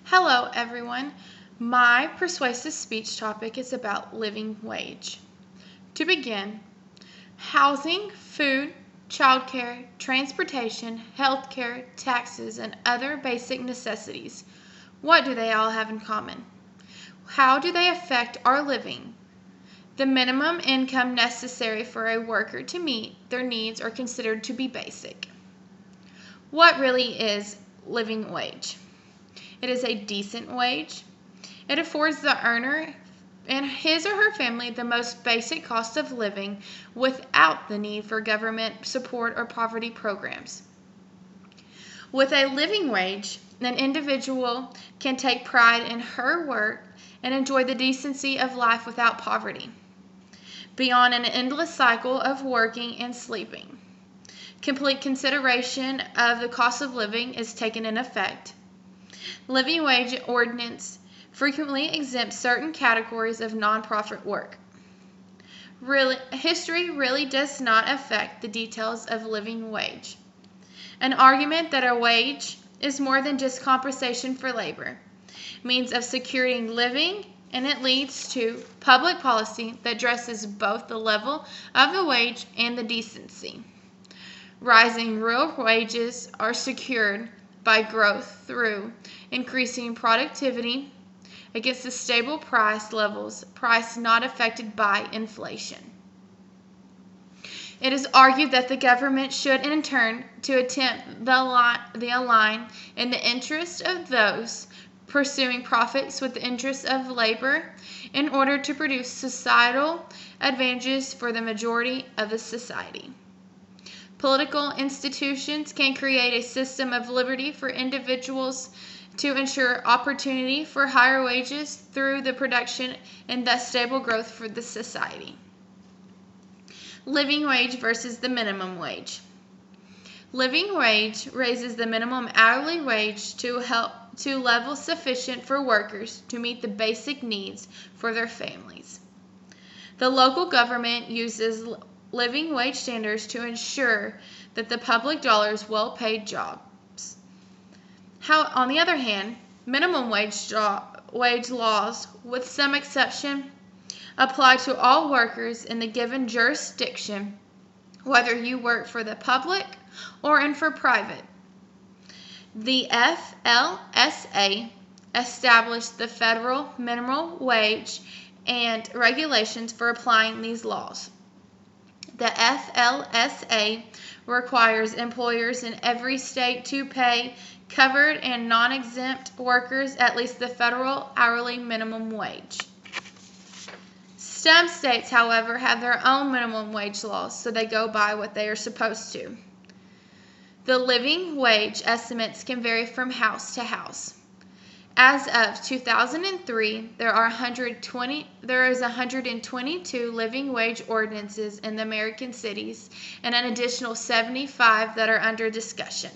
Hello, everyone. My persuasive speech topic is about living wage. To begin, housing, food, childcare, transportation, healthcare, taxes, and other basic necessities. What do they all have in common? How do they affect our living? The minimum income necessary for a worker to meet their needs are considered to be basic. What really is living wage? It is a decent wage. It affords the earner and his or her family the most basic cost of living without the need for government support or poverty programs. With a living wage, an individual can take pride in her work and enjoy the decency of life without poverty, beyond an endless cycle of working and sleeping. Complete consideration of the cost of living is taken in effect. Living wage ordinance frequently exempts certain categories of nonprofit work. History really does not affect the details of living wage. An argument that a wage is more than just compensation for labor, means of securing living, and it leads to public policy that addresses both the level of the wage and the decency. Rising real wages are secured by growth through increasing productivity against the stable price levels, price not affected by inflation. It is argued that the government should in turn to attempt the align in the interest of those pursuing profits with the interests of labor in order to produce societal advantages for the majority of the society. Political institutions can create a system of liberty for individuals to ensure opportunity for higher wages through the production and thus stable growth for the society. Living wage versus the minimum wage. Living wage raises the minimum hourly wage to level sufficient for workers to meet the basic needs for their families. The local government uses living wage standards to ensure that the public dollars well-paid jobs. On the other hand, minimum wage laws, with some exception, apply to all workers in the given jurisdiction, whether you work for the public or for private. The FLSA established the federal minimum wage and regulations for applying these laws. The FLSA requires employers in every state to pay covered and non-exempt workers at least the federal hourly minimum wage. Some states, however, have their own minimum wage laws, so they go by what they are supposed to. The living wage estimates can vary from house to house. As of 2003, there is 122 living wage ordinances in the American cities and an additional 75 that are under discussion.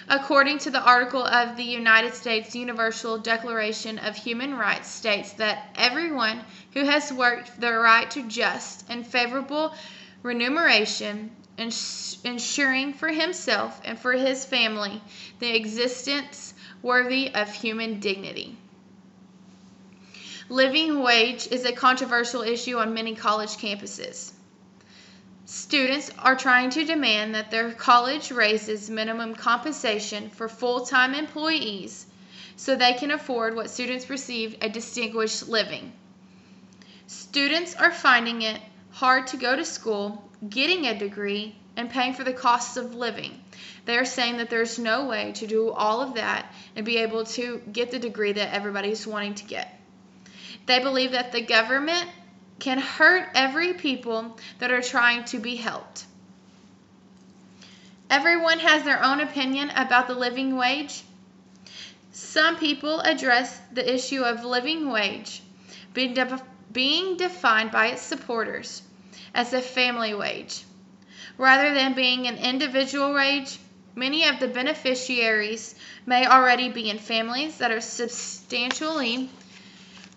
According to the article of the United States Universal Declaration of Human Rights states that everyone who has worked their right to just and favorable remuneration, ensuring for himself and for his family the existence worthy of human dignity. Living wage is a controversial issue on many college campuses. Students are trying to demand that their college raises minimum compensation for full-time employees so they can afford what students receive a distinguished living. Students are finding it hard to go to school, getting a degree, and paying for the costs of living. They are saying that there's no way to do all of that and be able to get the degree that everybody's wanting to get. They believe that the government can hurt every people that are trying to be helped. Everyone has their own opinion about the living wage. Some people address the issue of living wage being defined by its supporters as a family wage. Rather than being an individual wage, many of the beneficiaries may already be in families that are substantially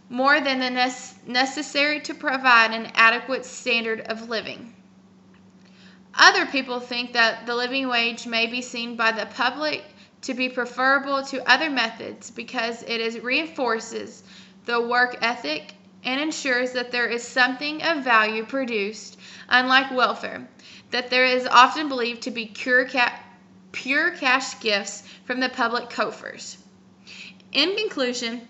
more than the necessary to provide an adequate standard of living. Other people think that the living wage may be seen by the public to be preferable to other methods because reinforces the work ethic and ensures that there is something of value produced, unlike welfare, that there is often believed to be pure cash gifts from the public coffers. In conclusion,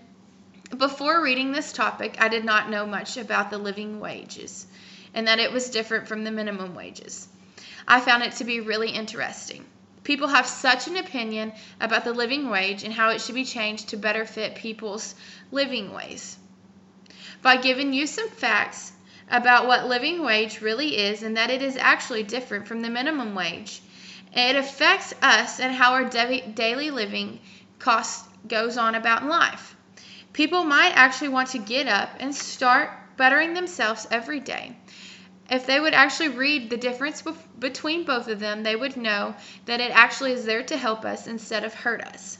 before reading this topic, I did not know much about the living wages and that it was different from the minimum wages. I found it to be really interesting. People have such an opinion about the living wage and how it should be changed to better fit people's living ways. By giving you some facts about what living wage really is and that it is actually different from the minimum wage, it affects us and how our daily living cost goes on about in life. People might actually want to get up and start bettering themselves every day. If they would actually read the difference between both of them, they would know that it actually is there to help us instead of hurt us.